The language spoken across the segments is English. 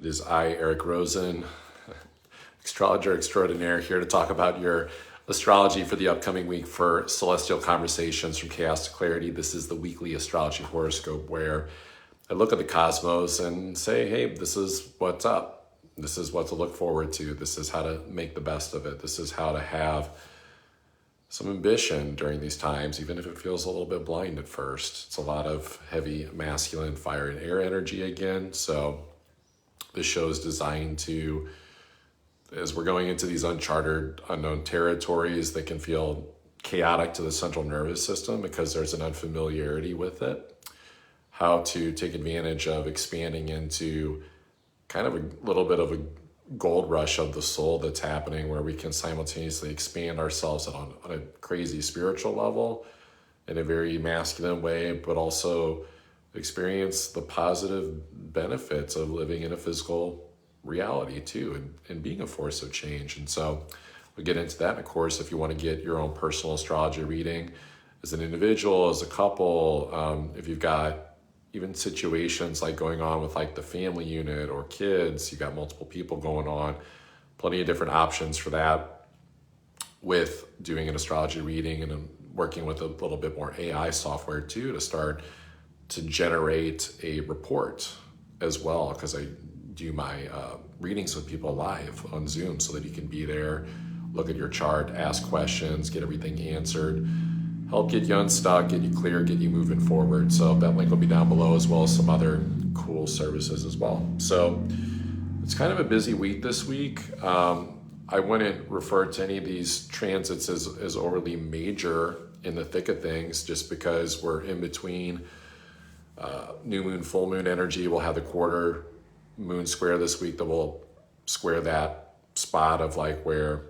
It is I, Eric Rosen, astrologer extraordinaire, here to talk about your astrology for the upcoming week for Celestial Conversations from Chaos to Clarity. This is the weekly astrology horoscope where I look at the cosmos and say, hey, this is what's up. This is what to look forward to. This is how to make the best of it. This is how to have some ambition during these times, even if it feels a little bit blind at first. It's a lot of heavy masculine fire and air energy again. So this show is designed to, as we're going into these uncharted, unknown territories that can feel chaotic to the central nervous system because there's an unfamiliarity with it, how to take advantage of expanding into kind of a little bit of a gold rush of the soul that's happening, where we can simultaneously expand ourselves on a crazy spiritual level in a very masculine way, but also experience the positive benefits of living in a physical reality too, and being a force of change. And so we'll get into that. And of course, if you want to get your own personal astrology reading as an individual, as a couple, if you've got even situations like going on with like the family unit or kids, you got multiple people going on, plenty of different options for that with doing an astrology reading, and working with a little bit more AI software too to start to generate a report as well, because I do my readings with people live on Zoom so that you can be there, look at your chart, ask questions, get everything answered, help get you unstuck, get you clear, get you moving forward. So that link will be down below, as well as some other cool services as well. So it's kind of a busy week this week. I wouldn't refer to any of these transits as overly major in the thick of things, just because we're in between new moon, full moon energy. We'll have the quarter moon square this week that will square that spot of like where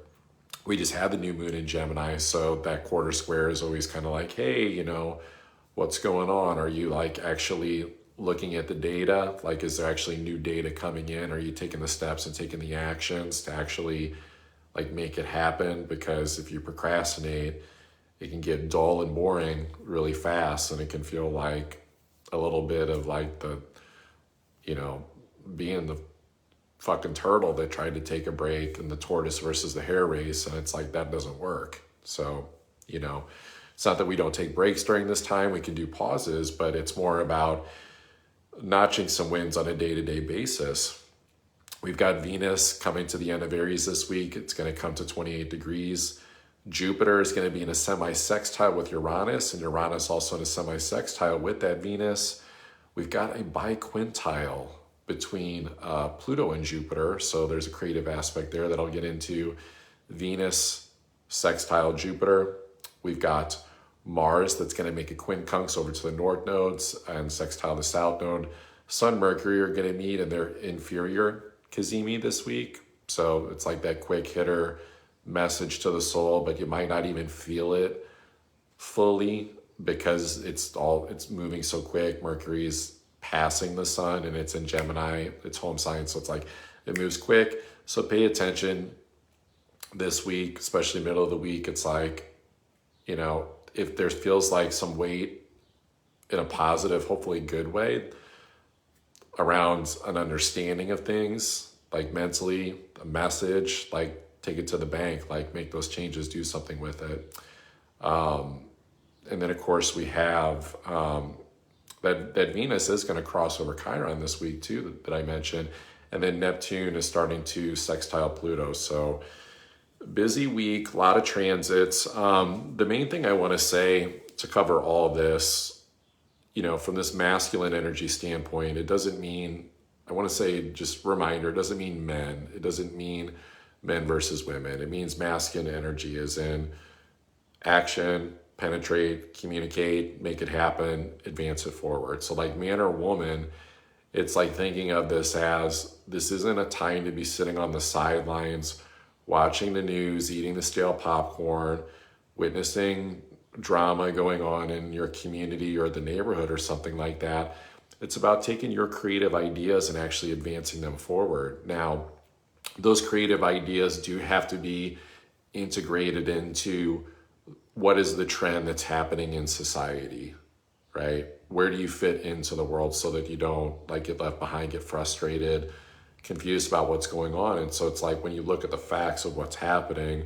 we just had the new moon in Gemini. So that quarter square is always kind of like, hey, you know, what's going on? Are you like actually looking at the data? Like, is there actually new data coming in? Are you taking the steps and taking the actions to actually like make it happen? Because if you procrastinate, it can get dull and boring really fast, and it can feel like a little bit of like the, you know, being the fucking turtle that tried to take a break, and the tortoise versus the hare race, and it's like that doesn't work. So, you know, it's not that we don't take breaks during this time, we can do pauses, but it's more about notching some wins on a day-to-day basis. We've got Venus coming to the end of Aries this week. It's going to come to 28 degrees. Jupiter is going to be in a semi-sextile with Uranus, and Uranus also in a semi-sextile with that Venus. We've got a biquintile between Pluto and Jupiter, so there's a creative aspect there that I'll get into. Venus sextile Jupiter. We've got Mars that's going to make a quincunx over to the north nodes and sextile the south node. Sun, Mercury are going to meet in their inferior cazimi this week, so it's like that quick hitter message to the soul, but you might not even feel it fully because it's moving so quick. Mercury's passing the sun and it's in Gemini, its home sign, so it's like it moves quick. So pay attention this week, especially middle of the week. It's like, you know, if there feels like some weight in a positive, hopefully good way around an understanding of things, like mentally, a message, like take it to the bank, like make those changes, do something with it. And then of course we have that Venus is going to cross over Chiron this week too, that I mentioned. And then Neptune is starting to sextile Pluto. So busy week, a lot of transits. The main thing I want to say to cover all this, you know, from this masculine energy standpoint, it doesn't mean, I want to say, just reminder, it doesn't mean men. It doesn't mean men versus women. It means masculine energy is in action, penetrate, communicate, make it happen, advance it forward. So like man or woman, it's like thinking of this as, this isn't a time to be sitting on the sidelines, watching the news, eating the stale popcorn, witnessing drama going on in your community or the neighborhood or something like that. It's about taking your creative ideas and actually advancing them forward. Now, those creative ideas do have to be integrated into what is the trend that's happening in society, right? Where do you fit into the world so that you don't like get left behind, get frustrated, confused about what's going on. And so it's like when you look at the facts of what's happening,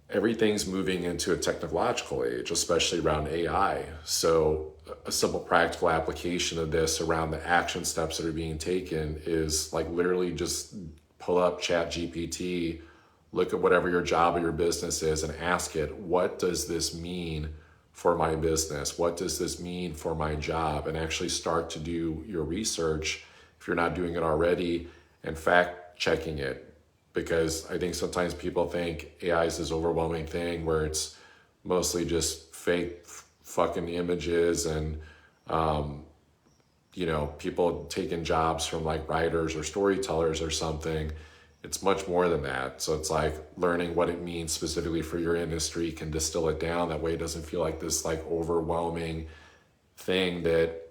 everything's moving into a technological age, especially around AI. So a simple practical application of this around the action steps that are being taken is like literally just pull up Chat GPT, look at whatever your job or your business is and ask it, what does this mean for my business? What does this mean for my job? And actually start to do your research if you're not doing it already and fact checking it. Because I think sometimes people think AI is this overwhelming thing where it's mostly just fake fucking images and, people taking jobs from like writers or storytellers or something. It's much more than that. So it's like learning what it means specifically for your industry can distill it down. That way it doesn't feel like this like overwhelming thing that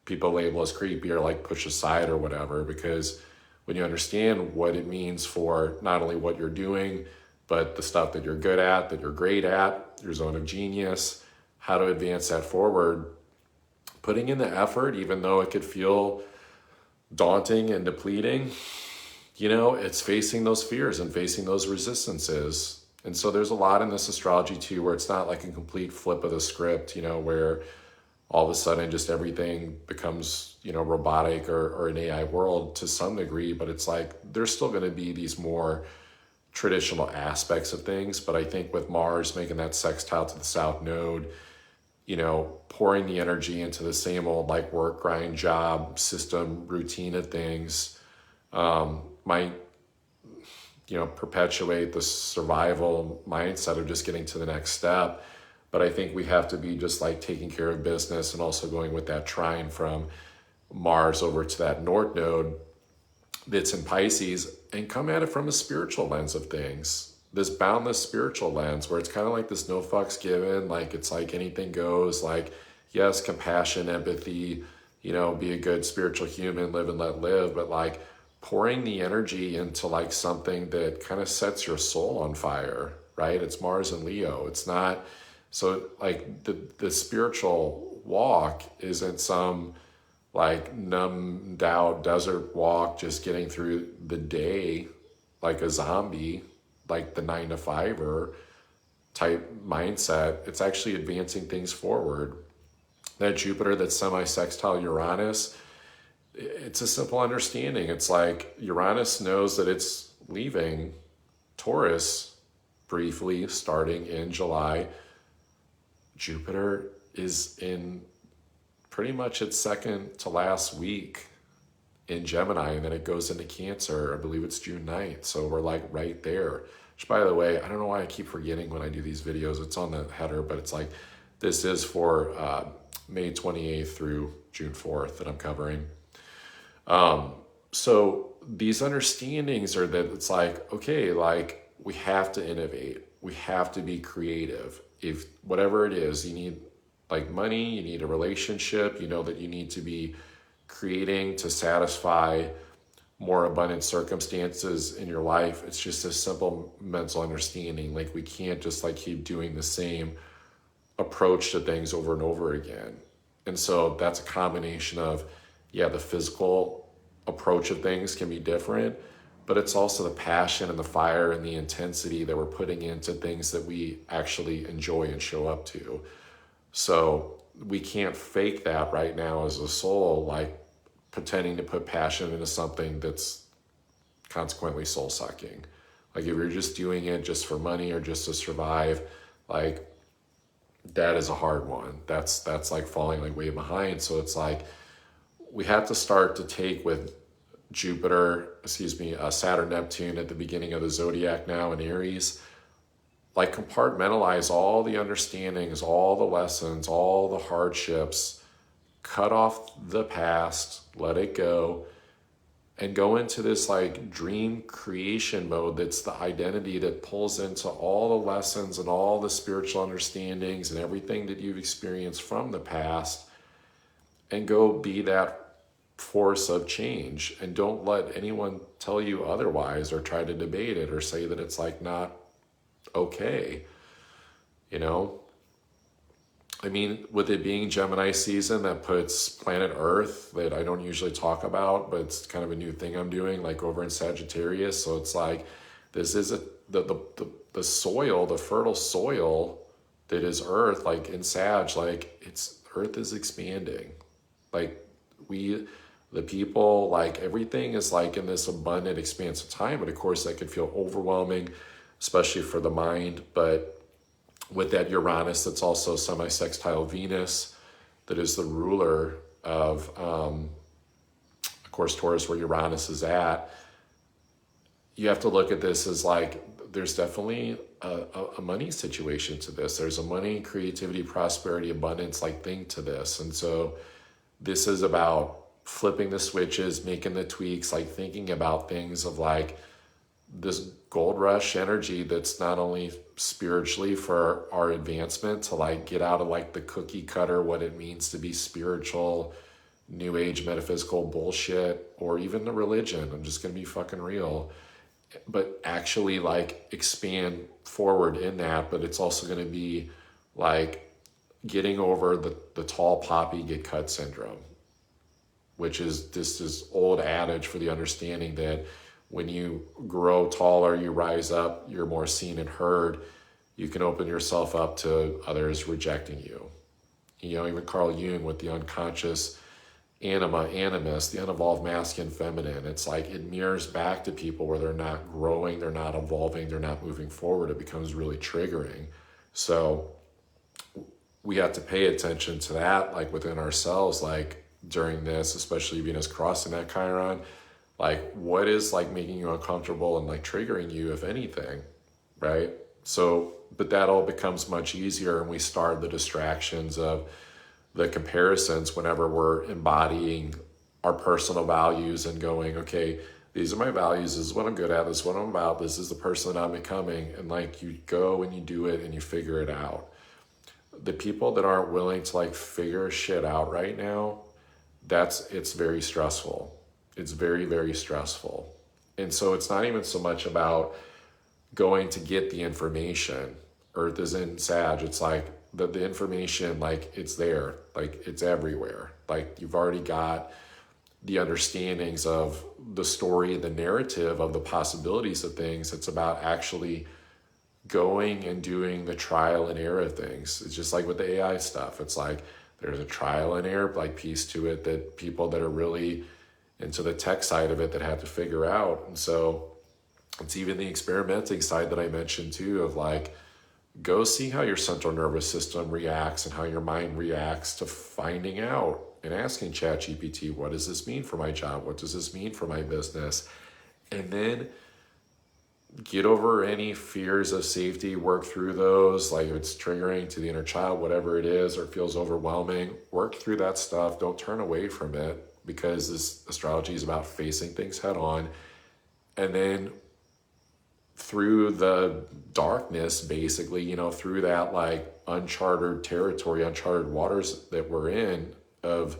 people label as creepy or like push aside or whatever. Because when you understand what it means for not only what you're doing, but the stuff that you're good at, that you're great at, your zone of genius, how to advance that forward, putting in the effort, even though it could feel daunting and depleting, it's facing those fears and facing those resistances. And so there's a lot in this astrology too, where it's not like a complete flip of the script, where all of a sudden just everything becomes, robotic or an AI world to some degree, but it's like there's still going to be these more traditional aspects of things. But I think with Mars making that sextile to the South Node, pouring the energy into the same old like work, grind, job, system, routine of things might, perpetuate the survival mindset of just getting to the next step. But I think we have to be just like taking care of business and also going with that trine from Mars over to that North Node that's in Pisces and come at it from a spiritual lens of things. This boundless spiritual lens where it's kind of like this no fucks given, like it's like anything goes, like yes, compassion, empathy, be a good spiritual human, live and let live, but like pouring the energy into like something that kind of sets your soul on fire, right? It's Mars and Leo. It's not, so like the spiritual walk isn't some like numbed out desert walk, just getting through the day like a zombie, like the 9-to-5er type mindset. It's actually advancing things forward. That Jupiter that's semi-sextile Uranus, it's a simple understanding. It's like Uranus knows that it's leaving Taurus briefly starting in July. Jupiter is in pretty much its second to last week in Gemini, and then it goes into Cancer. I believe it's June 9th. So we're like right there. Which, by the way, I don't know why I keep forgetting when I do these videos. It's on the header, but it's like this is for May 28th through June 4th that I'm covering. So these understandings are that it's like, okay, like we have to innovate. We have to be creative. If whatever it is, you need like money, you need a relationship, that you need to be creating to satisfy more abundant circumstances in your life. It's just a simple mental understanding. Like we can't just like keep doing the same approach to things over and over again. And so that's a combination of, the physical approach of things can be different, but it's also the passion and the fire and the intensity that we're putting into things that we actually enjoy and show up to. So we can't fake that right now as a soul, like pretending to put passion into something that's consequently soul sucking. Like if you're just doing it just for money or just to survive, like that is a hard one. That's like falling like way behind. So it's like we have to start to take with Saturn, Neptune at the beginning of the zodiac now in Aries, like compartmentalize all the understandings, all the lessons, all the hardships, cut off the past, let it go, and go into this like dream creation mode that's the identity that pulls into all the lessons and all the spiritual understandings and everything that you've experienced from the past, and go be that force of change. And don't let anyone tell you otherwise or try to debate it or say that it's like not okay. I mean, with it being Gemini season, that puts planet Earth, that I don't usually talk about, but it's kind of a new thing I'm doing, like over in Sagittarius. So it's like, this is the soil, the fertile soil that is Earth, like in Sag, like Earth is expanding. Like the people, like everything is like in this abundant expanse of time. But of course that could feel overwhelming, especially for the mind. But with that Uranus, that's also semi-sextile Venus, that is the ruler of course, Taurus, where Uranus is at. You have to look at this as like, there's definitely a money situation to this. There's a money, creativity, prosperity, abundance like thing to this. And so this is about flipping the switches, making the tweaks, like thinking about things of like this gold rush energy that's not only spiritually for our advancement to like get out of like the cookie cutter, what it means to be spiritual, new age metaphysical bullshit, or even the religion. I'm just going to be fucking real, but actually like expand forward in that. But it's also going to be like getting over the tall poppy get cut syndrome, which is this old adage for the understanding that when you grow taller, you rise up, you're more seen and heard, you can open yourself up to others rejecting you. You know, even Carl Jung with the unconscious anima, animus, the unevolved masculine, feminine. It's like it mirrors back to people where they're not growing, they're not evolving, they're not moving forward. It becomes really triggering. So we have to pay attention to that, like within ourselves, like during this, especially Venus crossing that Chiron, like what is like making you uncomfortable and like triggering you, if anything, right? So, but that all becomes much easier, and we start the distractions of the comparisons whenever we're embodying our personal values and going, okay, these are my values, this is what I'm good at, this is what I'm about, this is the person that I'm becoming. And like you go and you do it and you figure it out. The people that aren't willing to like figure shit out right now, it's very stressful. It's very, very stressful. And so it's not even so much about going to get the information. Earth is in Sag. It's like the information, like it's there, like it's everywhere. Like you've already got the understandings of the story, the narrative of the possibilities of things. It's about actually going and doing the trial and error things. It's just like with the AI stuff. It's like there's a trial and error like piece to it that people that are really into the tech side of it that have to figure out. And so it's even the experimenting side that I mentioned too, of like, go see how your central nervous system reacts and how your mind reacts to finding out and asking ChatGPT, what does this mean for my job? What does this mean for my business? And then get over any fears of safety, work through those, like if it's triggering to the inner child, whatever it is, or it feels overwhelming, work through that stuff. Don't turn away from it, because this astrology is about facing things head on. And then through the darkness, basically, you know, through that like uncharted territory, uncharted waters that we're in, of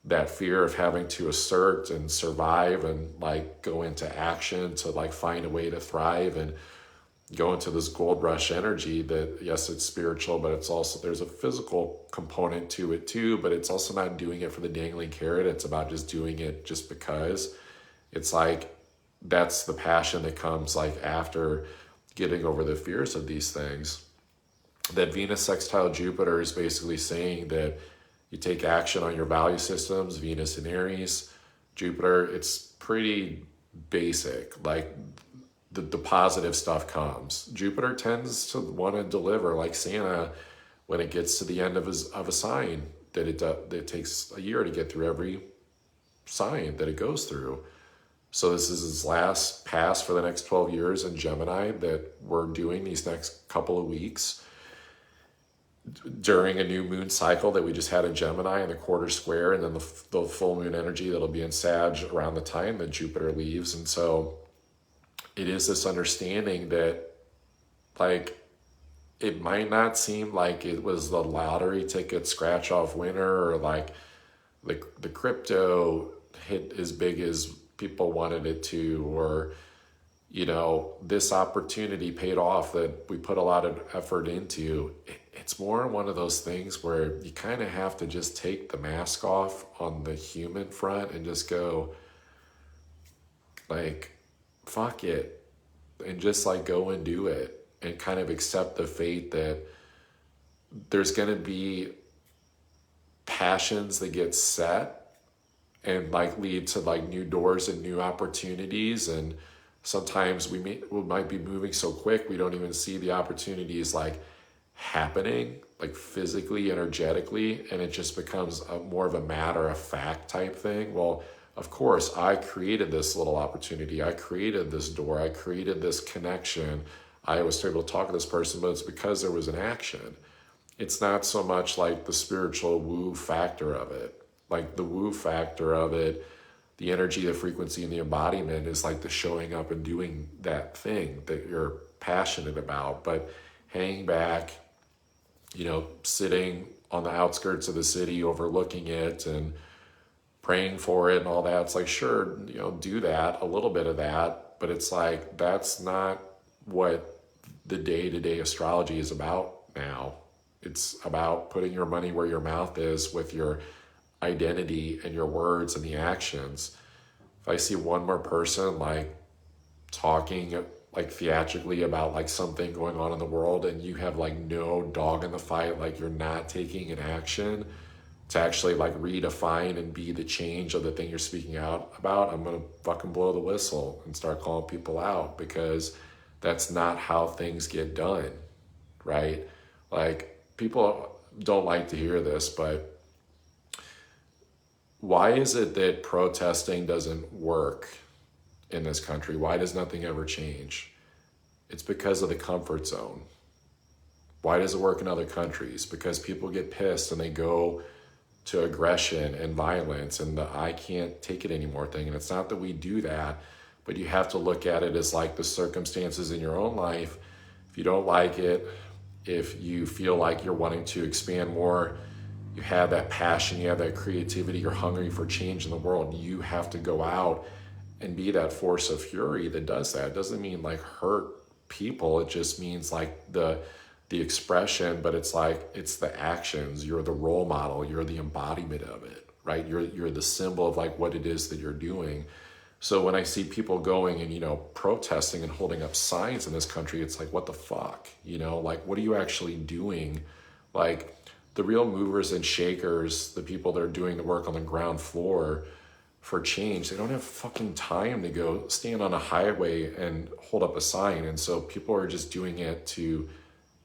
that fear of having to assert and survive and like go into action to like find a way to thrive and go into this gold rush energy that, yes, it's spiritual, but it's also, there's a physical component to it too, but it's also not doing it for the dangling carrot. It's about just doing it just because. It's like, that's the passion that comes like after getting over the fears of these things. That Venus sextile Jupiter is basically saying that you take action on your value systems, Venus in Aries, Jupiter, it's pretty basic. Like the positive stuff comes. Jupiter tends to want to deliver like Santa when it gets to the end of a sign, that it takes a year to get through every sign that it goes through. So this is his last pass for the next 12 years in Gemini that we're doing these next couple of weeks during a new moon cycle that we just had in Gemini in the quarter square, and then the full moon energy that'll be in Sag around the time that Jupiter leaves. And so it is this understanding that like it might not seem like it was the lottery ticket scratch off winner, or like the crypto hit as big as people wanted it to, or this opportunity paid off that we put a lot of effort into. It's more one of those things where you kind of have to just take the mask off on the human front and just go, like, fuck it, and just like go and do it, and kind of accept the fate that there's going to be passions that get set and like lead to like new doors and new opportunities. And sometimes we might be moving so quick we don't even see the opportunities like happening, like physically, energetically, and it just becomes more of a matter of fact type thing. Well, of course, I created this little opportunity. I created this door. I created this connection. I was able to talk to this person, but it's because there was an action. It's not so much like the spiritual woo factor of it. Like the woo factor of it, the energy, the frequency, and the embodiment is like the showing up and doing that thing that you're passionate about. But hanging back, sitting on the outskirts of the city, overlooking it and praying for it and all that, it's like, sure, do that, a little bit of that, but it's like, that's not what the day-to-day astrology is about now. It's about putting your money where your mouth is with your identity and your words and the actions. If I see one more person like talking like theatrically about like something going on in the world and you have like no dog in the fight, like you're not taking an action to actually like redefine and be the change of the thing you're speaking out about, I'm gonna fucking blow the whistle and start calling people out, because that's not how things get done, right? Like, people don't like to hear this, but why is it that protesting doesn't work in this country? Why does nothing ever change? It's because of the comfort zone. Why does it work in other countries? Because people get pissed and they go to aggression and violence and the I can't take it anymore thing. And it's not that we do that, but you have to look at it as like the circumstances in your own life. If you don't like it, if you feel like you're wanting to expand more, you have that passion, you have that creativity, you're hungry for change in the world, you have to go out and be that force of fury that does that. It doesn't mean like hurt people. It just means like the expression, but it's like, it's the actions. You're the role model. You're the embodiment of it, right? You're the symbol of like what it is that you're doing. So when I see people going and, protesting and holding up signs in this country, it's like, what the fuck? Like, what are you actually doing? Like, the real movers and shakers, the people that are doing the work on the ground floor for change, they don't have fucking time to go stand on a highway and hold up a sign. And so people are just doing it to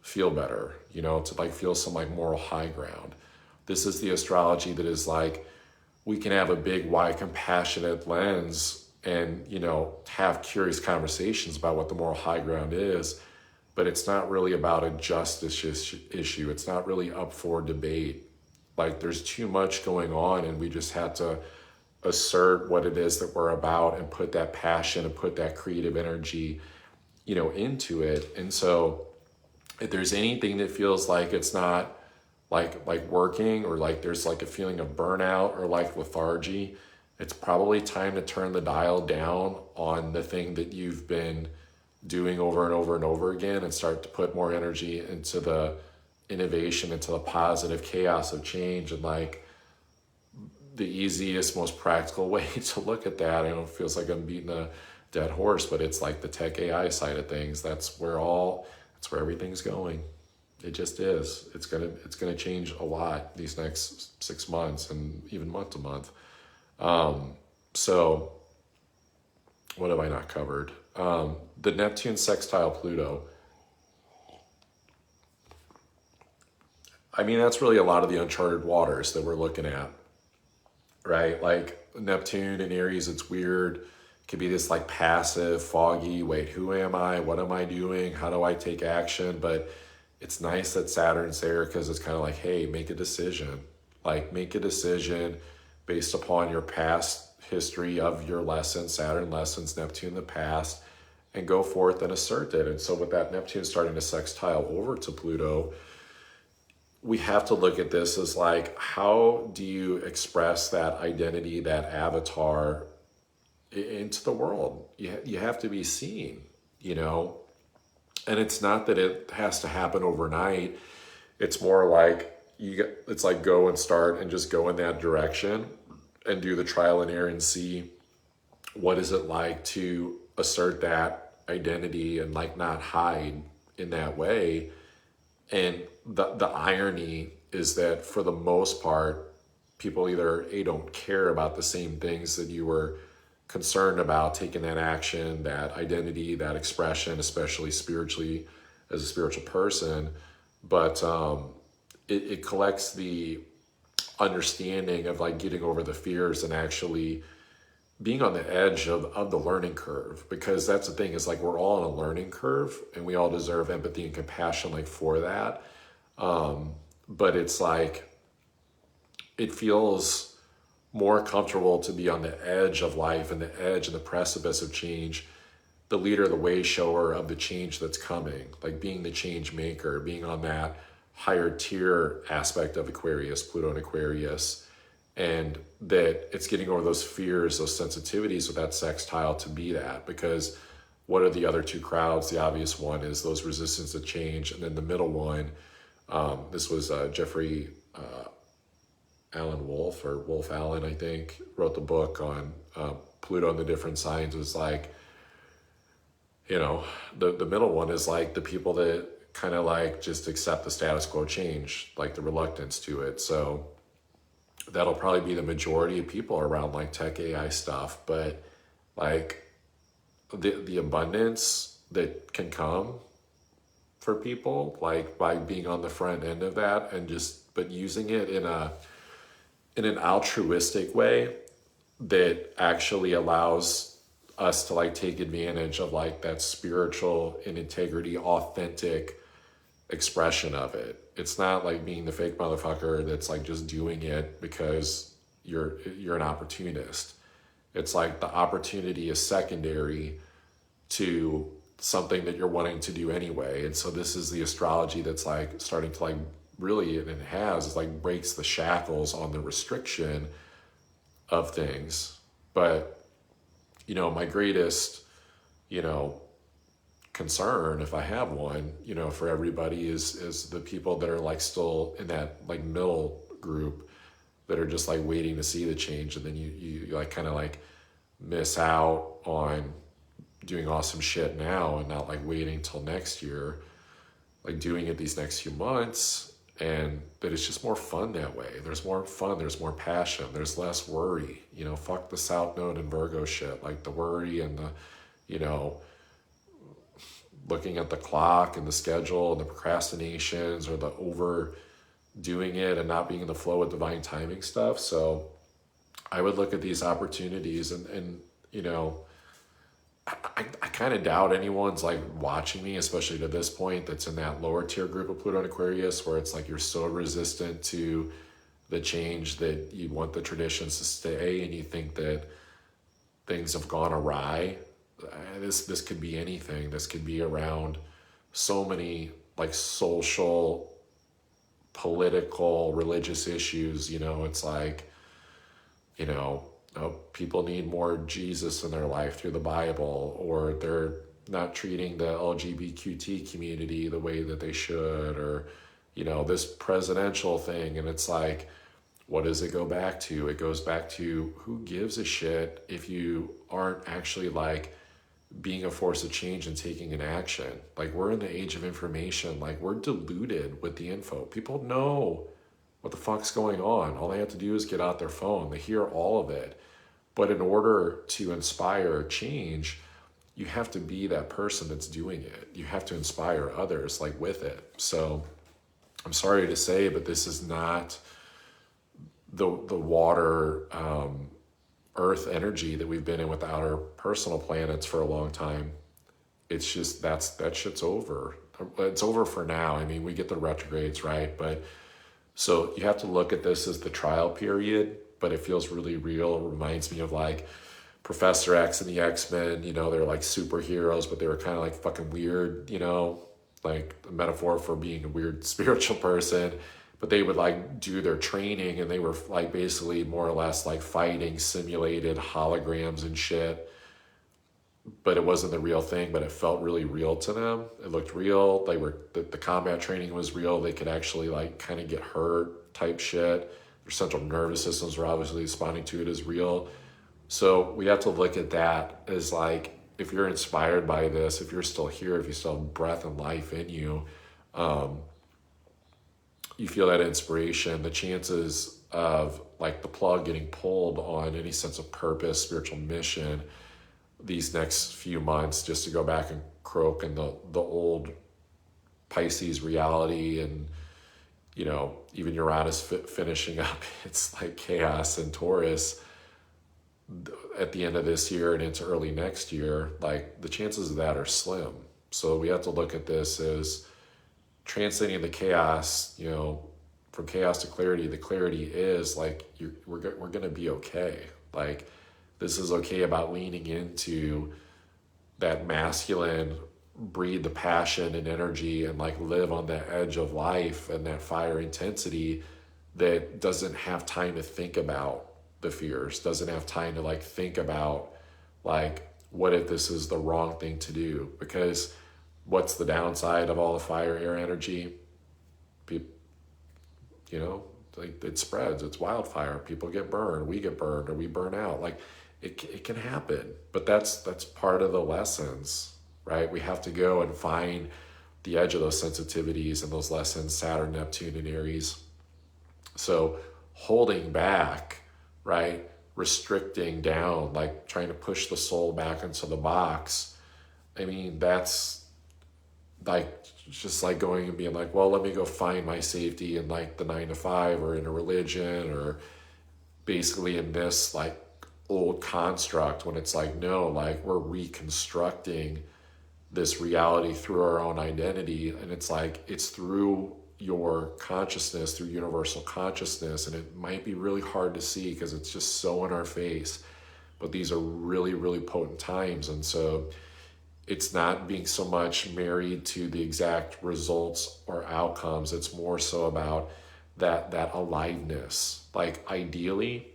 feel better, to like feel some like moral high ground. This is the astrology that is like, we can have a big, wide, compassionate lens and, have curious conversations about what the moral high ground is, but it's not really about a justice issue. It's not really up for debate. Like, there's too much going on, and we just have to assert what it is that we're about and put that passion and put that creative energy, into it. And so if there's anything that feels like it's not like working, or like there's like a feeling of burnout or like lethargy, it's probably time to turn the dial down on the thing that you've been doing over and over and over again and start to put more energy into the innovation, into the positive chaos of change. And like, the easiest, most practical way to look at that, it feels like I'm beating a dead horse, but it's like the tech AI side of things. That's where everything's going. It just is. It's gonna change a lot these next 6 months and even month to month. So what have I not covered? The Neptune sextile Pluto. I mean, that's really a lot of the uncharted waters that we're looking at, right? Like Neptune in Aries, it's weird. It could be this like passive, foggy, wait, who am I? What am I doing? How do I take action? But it's nice that Saturn's there, because it's kind of like, hey, make a decision. Like, make a decision based upon your past history of your lessons, Saturn lessons, Neptune the past, and go forth and assert it. And so with that Neptune starting to sextile over to Pluto, we have to look at this as like, how do you express that identity, that avatar into the world. You have to be seen, you know. And it's not that it has to happen overnight. It's more like it's like go and start and just go in that direction and do the trial and error and see what is it like to assert that identity and like not hide in that way. And the irony is that for the most part, people either don't care about the same things that you were concerned about, taking that action, that identity, that expression, especially spiritually as a spiritual person, but it collects the understanding of like getting over the fears and actually being on the edge of the learning curve, because that's the thing is like we're all on a learning curve and we all deserve empathy and compassion like for that. But it's like, it feels more comfortable to be on the edge of life and the edge and the precipice of change, the leader, the way shower of the change that's coming, like being the change maker, being on that higher tier aspect of Aquarius, Pluto and Aquarius, and that it's getting over those fears, those sensitivities with that sextile to be that. Because what are the other two crowds? The obvious one is those resistance to change, and then the middle one, this was Jeffrey Alan Wolf, or Wolf Allen, I think, wrote the book on Pluto and the different signs. It's like, you know, the middle one is like the people that kind of like just accept the status quo change, like the reluctance to it. So that'll probably be the majority of people around like tech AI stuff. But like the abundance that can come for people, like by being on the front end of that and just, but using it in an altruistic way that actually allows us to like take advantage of like that spiritual and integrity, authentic expression of it. It's not like being the fake motherfucker that's like just doing it because you're an opportunist. It's like the opportunity is secondary to something that you're wanting to do anyway. And so this is the astrology that's like starting to like really, and it has, it's like breaks the shackles on the restriction of things. But, you know, my greatest, you know, concern, if I have one, you know, for everybody is the people that are like still in that like middle group that are just like waiting to see the change. And then you like kind of like miss out on doing awesome shit now and not like waiting till next year, like doing it these next few months. And that it's just more fun that way. There's more fun, there's more passion, there's less worry, you know, fuck the South Node and Virgo shit, like the worry and the, you know, looking at the clock and the schedule and the procrastinations or the overdoing it and not being in the flow with divine timing stuff. So I would look at these opportunities and you know, I kind of doubt anyone's like watching me, especially to this point, that's in that lower tier group of Pluto and Aquarius, where it's like you're so resistant to the change that you want the traditions to stay and you think that things have gone awry. This could be anything. This could be around so many like social, political, religious issues. You know, it's like, you know, people need more Jesus in their life through the Bible, or they're not treating the LGBTQ community the way that they should, or, you know, this presidential thing. And it's like, what does it go back to? It goes back to who gives a shit if you aren't actually like being a force of change and taking an action. Like, we're in the age of information. Like, we're diluted with the info. People know what the fuck's going on. All they have to do is get out their phone. They hear all of it. But in order to inspire change, you have to be that person that's doing it. You have to inspire others like with it. So I'm sorry to say, but this is not the water, earth energy that we've been in with our personal planets for a long time. It's just, that shit's over. It's over for now. I mean, we get the retrogrades, right? But so you have to look at this as the trial period, but it feels really real. It reminds me of like Professor X and the X-Men, you know, they're like superheroes, but they were kind of like fucking weird, you know, like a metaphor for being a weird spiritual person. but they would like do their training, and they were like basically more or less like fighting simulated holograms and shit, but it wasn't the real thing, but it felt really real to them. It looked real. They were, the combat training was real. They could actually like kind of get hurt type shit. Their central nervous systems were obviously responding to it as real. So we have to look at that as like, if you're inspired by this, if you're still here, if you still have breath and life in you, you feel that inspiration, the chances of like the plug getting pulled on any sense of purpose, spiritual mission, these next few months, just to go back and croak in the old Pisces reality, and you know, even Uranus finishing up it's like chaos in Taurus at the end of this year and into early next year, like the chances of that are slim. So we have to look at this as transcending the chaos, you know, from chaos to clarity. The clarity is like, we're going to be okay. Like, this is okay about leaning into that masculine, breathe the passion and energy, and like live on that edge of life and that fire intensity that doesn't have time to think about the fears, doesn't have time to like think about like, what if this is the wrong thing to do? Because what's the downside of all the fire, air energy? People, you know, like it spreads, it's wildfire. People get burned, we get burned, or we burn out. Like it can happen, but that's part of the lessons, right? We have to go and find the edge of those sensitivities and those lessons, Saturn, Neptune, and Aries. So holding back, right? Restricting down, like trying to push the soul back into the box. I mean, that's like just like going and being like, well, let me go find my safety in like the 9 to 5 or in a religion, or basically in this like old construct, when it's like, no, like we're reconstructing this reality through our own identity. And it's like, it's through your consciousness, through universal consciousness. And it might be really hard to see because it's just so in our face, but these are really, really potent times. And so it's not being so much married to the exact results or outcomes. It's more so about that aliveness. Like ideally,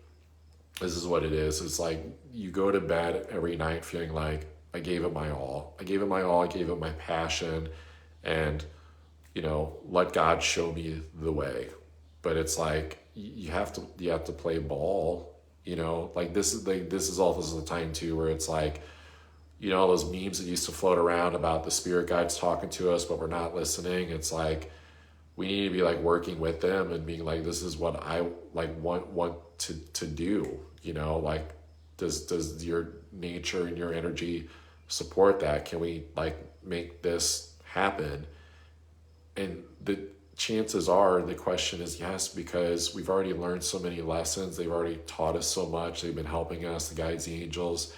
this is what it is. It's like you go to bed every night feeling like, I gave it my all. I gave it my all. I gave it my passion, and you know, let God show me the way. But it's like you have to play ball. You know, like this is also the time too where it's like, you know, those memes that used to float around about the spirit guides talking to us, but we're not listening. It's like we need to be like working with them and being like, this is what I like want to do. You know, like does your nature and your energy support that? Can we like make this happen? And the chances are, the question is yes, because we've already learned so many lessons. They've already taught us so much. They've been helping us, the guides, the angels,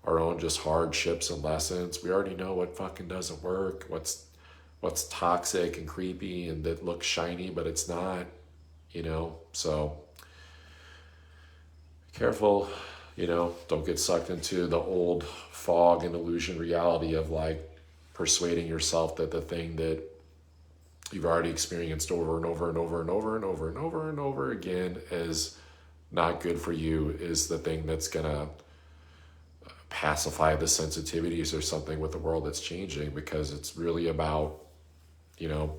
our own just hardships and lessons. We already know what fucking doesn't work, what's toxic and creepy and that looks shiny, but it's not, you know. So careful, you know, don't get sucked into the old fog and illusion reality of like persuading yourself that the thing that you've already experienced over and over and over and over and over and over and over again is not good for you is the thing that's gonna pacify the sensitivities or something with the world that's changing. Because it's really about, you know,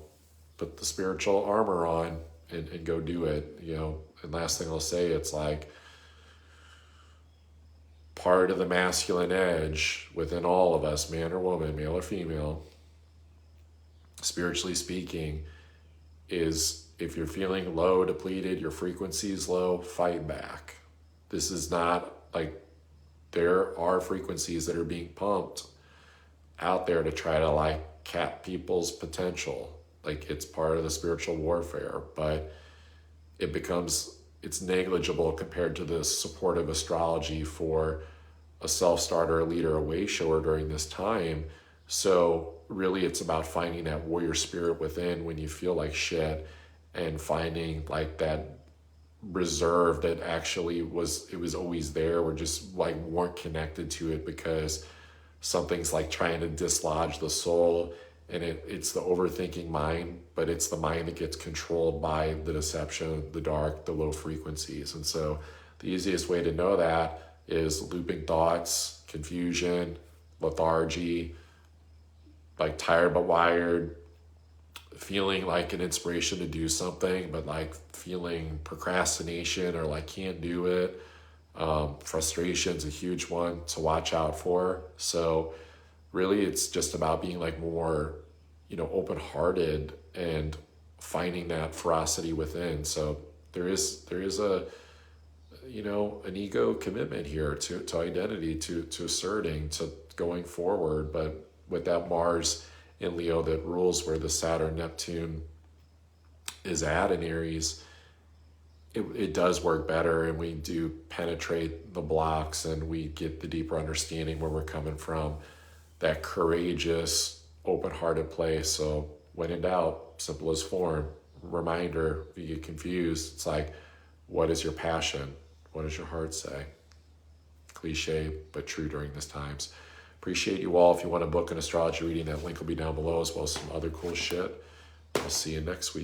put the spiritual armor on and go do it, you know. And last thing I'll say, it's like part of the masculine edge within all of us, man or woman, male or female, spiritually speaking, is if you're feeling low, depleted, your frequency is low, fight back. This is not like, there are frequencies that are being pumped out there to try to like cap people's potential. Like it's part of the spiritual warfare, but it's negligible compared to the support of astrology for a self-starter, a leader, a way shower during this time. So really it's about finding that warrior spirit within when you feel like shit, and finding like that reserve that actually was always there. We're just like weren't connected to it because something's like trying to dislodge the soul And it's the overthinking mind, but it's the mind that gets controlled by the deception, the dark, the low frequencies. And so the easiest way to know that is looping thoughts, confusion, lethargy, like tired but wired, feeling like an inspiration to do something, but like feeling procrastination or like can't do it. Frustration's a huge one to watch out for. So really it's just about being like more, open-hearted and finding that ferocity within. So there is a, an ego commitment here to identity, to asserting, to going forward. But with that Mars in Leo that rules where the Saturn Neptune is at in Aries, it does work better, and we do penetrate the blocks and we get the deeper understanding where we're coming from, that courageous, open-hearted place. So when in doubt, simple as form, reminder, if you get confused, it's like, what is your passion? What does your heart say? Cliche, but true during these times. Appreciate you all. If you want to book an astrology reading, that link will be down below, as well as some other cool shit. I'll see you next week.